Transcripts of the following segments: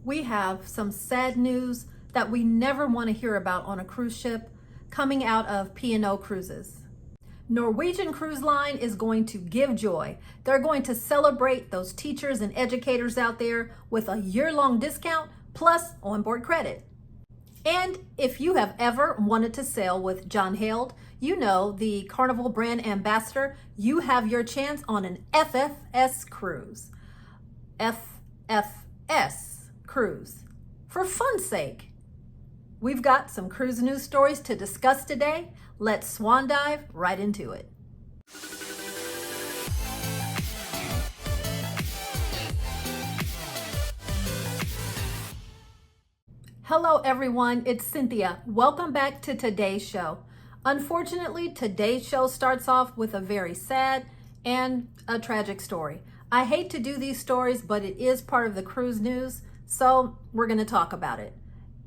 We have some sad news that we never want to hear about on a cruise ship coming out of P&O Cruises. Norwegian Cruise Line is going to give joy. They're going to celebrate those teachers and educators out there with a year-long discount plus onboard credit. And if you have ever wanted to sail with John Held, you know, the Carnival brand ambassador, you have your chance on an FFS Cruise. FFS Cruise. For fun's sake. We've got some cruise news stories to discuss today. Let's swan dive right into it. Hello everyone, it's Cynthia. Welcome back to today's show. Unfortunately, today's show starts off with a very sad and a tragic story. I hate to do these stories, but it is part of the cruise news, so we're going to talk about it.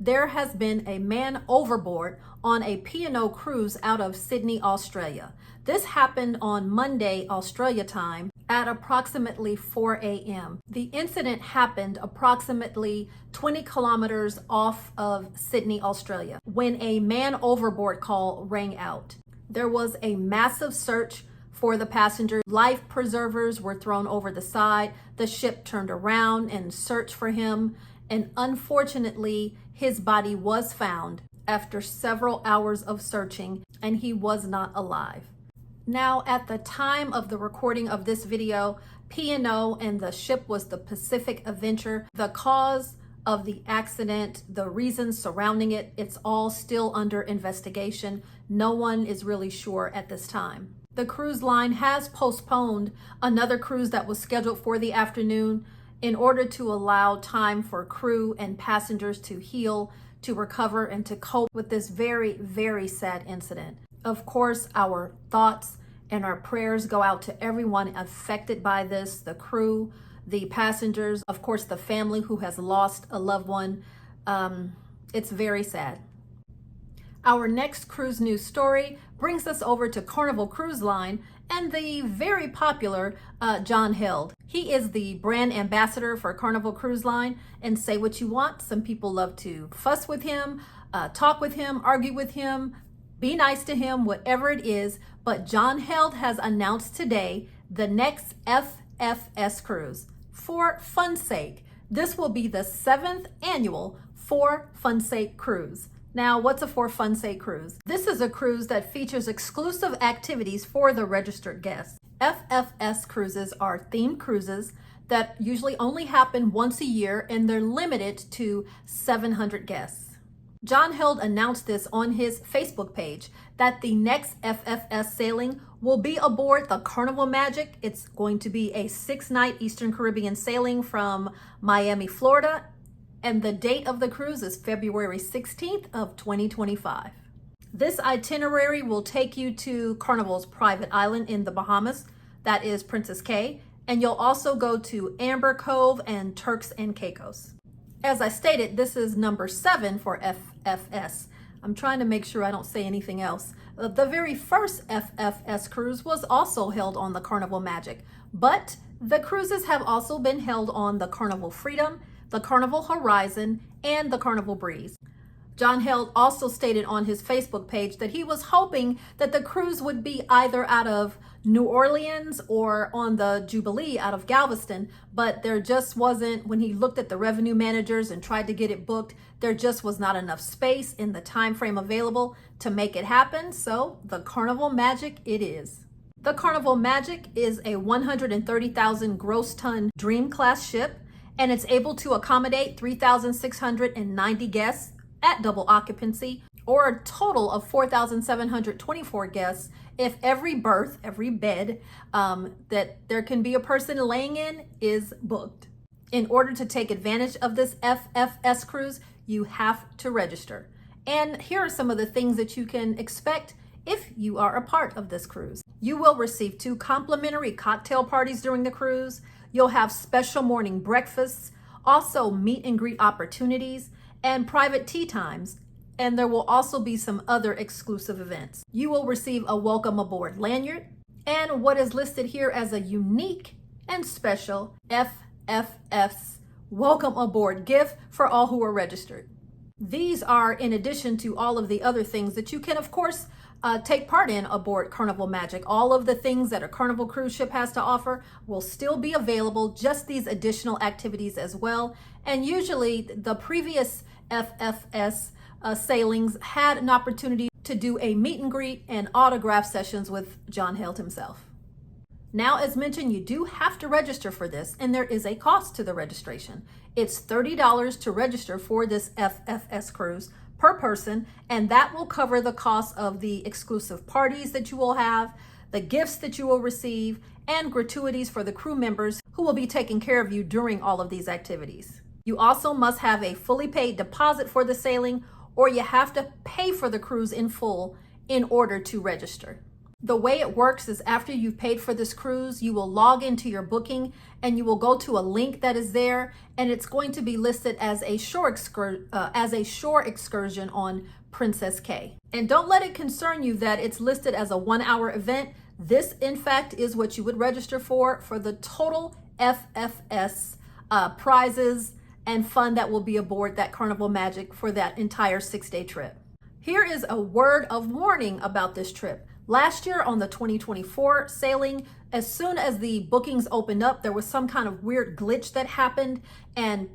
There has been a man overboard on a P&O cruise out of Sydney, Australia. This happened on Monday, Australia time, at approximately 4 a.m. The incident happened approximately 20 kilometers off of Sydney, Australia, when a man overboard call rang out. There was a massive search for the passenger. Life preservers were thrown over the side. The ship turned around and searched for him. And unfortunately, his body was found after several hours of searching, and he was not alive. Now, at the time of the recording of this video, P&O and the ship was the Pacific Adventure. The cause of the accident, the reasons surrounding it, it's all still under investigation. No one is really sure at this time. The cruise line has postponed another cruise that was scheduled for the afternoon in order to allow time for crew and passengers to heal, to recover, and to cope with this very, very sad incident. Of course, our thoughts and our prayers go out to everyone affected by this, the crew, the passengers, of course, the family who has lost a loved one. It's very sad. Our next cruise news story brings us over to Carnival Cruise Line and the very popular John Held. He is the brand ambassador for Carnival Cruise Line, and say what you want. Some people love to fuss with him, talk with him, argue with him, be nice to him, whatever it is. But John Held has announced today the next FFS Cruise. For fun's sake, this will be the 7th annual For Fun's Sake Cruise. Now, what's a For Fun's Sake cruise? This is a cruise that features exclusive activities for the registered guests. FFS cruises are themed cruises that usually only happen once a year, and they're limited to 700 guests. John Held announced this on his Facebook page that the next FFS sailing will be aboard the Carnival Magic. It's going to be a 6-night Eastern Caribbean sailing from Miami, Florida. And the date of the cruise is February 16th of 2025. This itinerary will take you to Carnival's private island in the Bahamas, that is Princess Cay, and you'll also go to Amber Cove and Turks and Caicos. As I stated, this is number 7 for FFS. I'm trying to make sure I don't say anything else. The very first FFS cruise was also held on the Carnival Magic, but the cruises have also been held on the Carnival Freedom, the Carnival Horizon, and the Carnival Breeze. John Held also stated on his Facebook page that he was hoping that the cruise would be either out of New Orleans or on the Jubilee out of Galveston, but there just wasn't, when he looked at the revenue managers and tried to get it booked, there just was not enough space in the time frame available to make it happen, so the Carnival Magic it is. The Carnival Magic is a 130,000 gross ton Dream class ship, and it's able to accommodate 3,690 guests at double occupancy, or a total of 4,724 guests if every berth, every bed that there can be a person laying in is booked. In order to take advantage of this FFS cruise, you have to register. And here are some of the things that you can expect if you are a part of this cruise. You will receive 2 complimentary cocktail parties during the cruise. You'll have special morning breakfasts, also meet and greet opportunities, and private tea times. And there will also be some other exclusive events. You will receive a welcome aboard lanyard and what is listed here as a unique and special FFS welcome aboard gift for all who are registered. These are in addition to all of the other things that you can, of course, take part in aboard Carnival Magic. All of the things that a Carnival cruise ship has to offer will still be available, just these additional activities as well. And usually the previous FFS sailings had an opportunity to do a meet and greet and autograph sessions with John Held himself. Now, as mentioned, you do have to register for this, and there is a cost to the registration. It's $30 to register for this FFS cruise per person, and that will cover the cost of the exclusive parties that you will have, the gifts that you will receive, and gratuities for the crew members who will be taking care of you during all of these activities. You also must have a fully paid deposit for the sailing, or you have to pay for the cruise in full in order to register. The way it works is after you've paid for this cruise, you will log into your booking and you will go to a link that is there, and it's going to be listed as a shore excursion on Princess K. And don't let it concern you that it's listed as a 1-hour event. This, in fact, is what you would register for the total FFS prizes and fun that will be aboard that Carnival Magic for that entire 6-day trip. Here is a word of warning about this trip. Last year on the 2024 sailing, as soon as the bookings opened up, there was some kind of weird glitch that happened and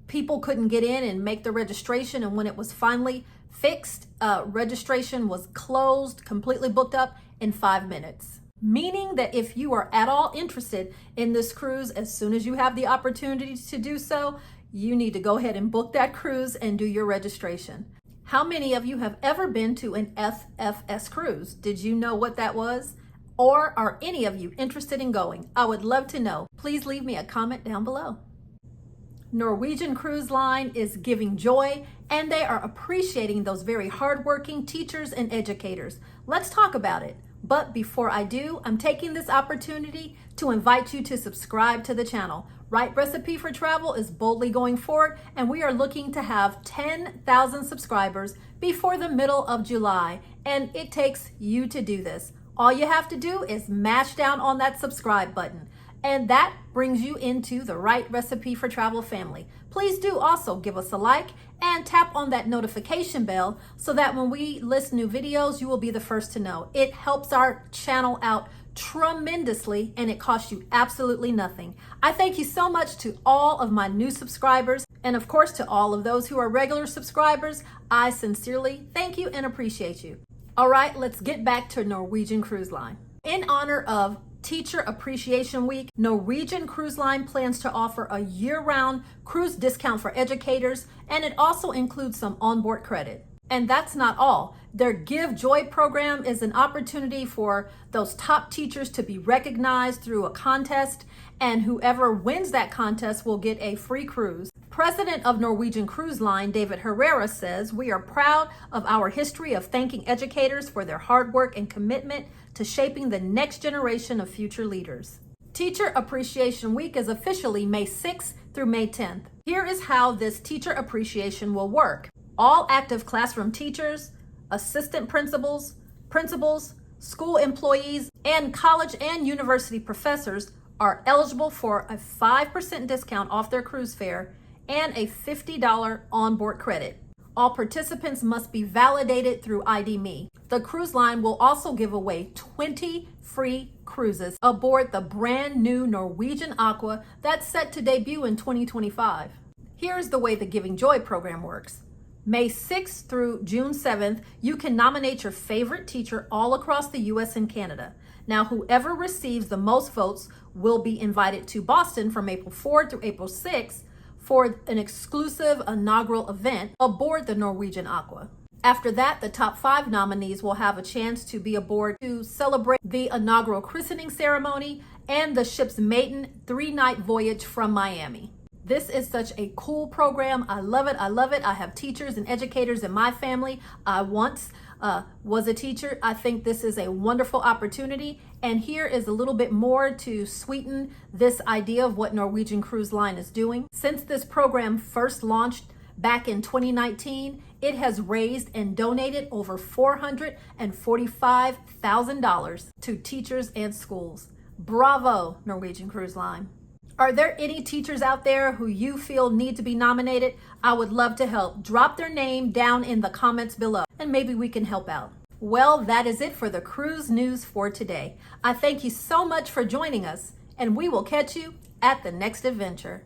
people couldn't get in and make the registration. And when it was finally fixed, registration was closed, completely booked up in 5 minutes. Meaning that if you are at all interested in this cruise, as soon as you have the opportunity to do so, you need to go ahead and book that cruise and do your registration. How many of you have ever been to an FFS cruise? Did you know what that was? Or are any of you interested in going? I would love to know. Please leave me a comment down below. Norwegian Cruise Line is giving joy, and they are appreciating those very hardworking teachers and educators. Let's talk about it. But before I do, I'm taking this opportunity to invite you to subscribe to the channel. Right Recipe for Travel is boldly going forward, and we are looking to have 10,000 subscribers before the middle of July, and it takes you to do this. All you have to do is mash down on that subscribe button, and that brings you into the Right Recipe for Travel family. Please do also give us a like and tap on that notification bell so that when we list new videos, you will be the first to know. It helps our channel out tremendously, and it costs you absolutely nothing. I thank you so much to all of my new subscribers, and of course to all of those who are regular subscribers. I sincerely thank you and appreciate you. All right, let's get back to Norwegian Cruise Line. In honor of Teacher Appreciation Week, Norwegian Cruise Line plans to offer a year-round cruise discount for educators, and it also includes some onboard credit. And that's not all. Their Give Joy program is an opportunity for those top teachers to be recognized through a contest, and whoever wins that contest will get a free cruise. President of Norwegian Cruise Line, David Herrera, says, "We are proud of our history of thanking educators for their hard work and commitment to shaping the next generation of future leaders." Teacher Appreciation Week is officially May 6th through May 10th. Here is how this teacher appreciation will work. All active classroom teachers, assistant principals, school employees, and college and university professors are eligible for a 5% discount off their cruise fare and a $50 onboard credit. All participants must be validated through ID.me. The cruise line will also give away 20 free cruises aboard the brand new Norwegian Aqua that's set to debut in 2025. Here's the way the Giving Joy program works. May 6th through June 7th, you can nominate your favorite teacher all across the US and Canada. Now, whoever receives the most votes will be invited to Boston from April 4th through April 6th for an exclusive inaugural event aboard the Norwegian Aqua. After that, the top 5 nominees will have a chance to be aboard to celebrate the inaugural christening ceremony and the ship's maiden 3-night voyage from Miami. This is such a cool program. I love it. I love it. I have teachers and educators in my family. I once was a teacher. I think this is a wonderful opportunity. And here is a little bit more to sweeten this idea of what Norwegian Cruise Line is doing. Since this program first launched back in 2019, it has raised and donated over $445,000 to teachers and schools. Bravo, Norwegian Cruise Line. Are there any teachers out there who you feel need to be nominated? I would love to help. Drop their name down in the comments below and maybe we can help out. Well, that is it for the cruise news for today. I thank you so much for joining us, and we will catch you at the next adventure.